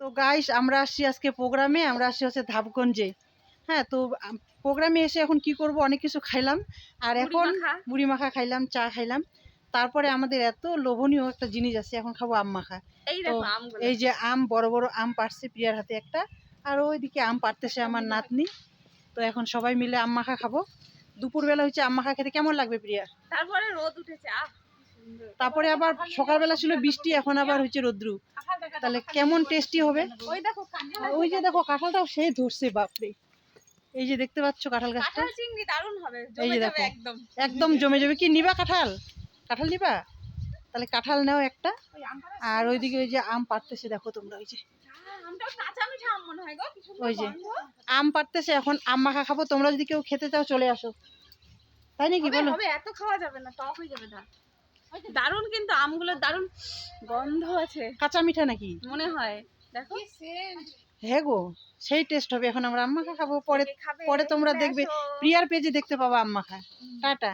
তো গাইস আমরা আসছি আজকে প্রোগ্রামে, আমরা আসছি হচ্ছে ধাপগঞ্জে। হ্যাঁ, তো প্রোগ্রামে এসে এখন কি করব, অনেক কিছু খাইলাম আর এখন মুড়ি মাখা খাইলাম, চা খাইলাম। তারপরে আমাদের এত লোভনীয় একটা জিনিস আছে, এখন খাবো আম মাখা। তো এই যে আম, বড় বড় আম পাড়ছে প্রিয়ার হাতে একটা, আর ওইদিকে আম পাড়তেছে আমার নাতনি। তো এখন সবাই মিলে আম মাখা খাবো। দুপুরবেলা হচ্ছে আম মাখা খেতে কেমন লাগবে প্রিয়া? তারপরে রোদ উঠেছে, তারপরে আবার সকালবেলা ছিল বৃষ্টি, এখন আবার হচ্ছে রোদ্রু, তাহলে কেমন টেস্টি হবে। ওই যে দেখো কাঁঠালটাও সেই ধরছে, বাপরে। এই যে দেখতে পাচ্ছ কাঁঠাল গাছটা, দারুণ হবে। এই যে দেখো একদম জমে যাবে। কি নিবা কাঁঠাল? কাঁঠাল নিবা? তাহলে কাঁঠাল নাও একটা। আর ওইদিকে ওই যে আম পাড়তেছে, দেখো তোমরা, ওই যে ওই যে আম পাড়তেছে। এখন আম মাখা খাবো, তোমরা যদি কেউ খেতে চাও চলে আসো, তাই নাকি বলো? এত খাওয়া যাবে না, টক হয়ে যাবে। দারুণ, কিন্তু আমগুলোর দারুণ গন্ধ আছে। কাঁচা মিঠা নাকি মনে হয়, দেখো। হ্যাঁ গো, সেই টেস্ট হবে। এখন আমরা আম মাখা খাবো, পরে পরে তোমরা দেখবে প্রিয়ার পেজে দেখতে পাবো আম মাখা। টাটা।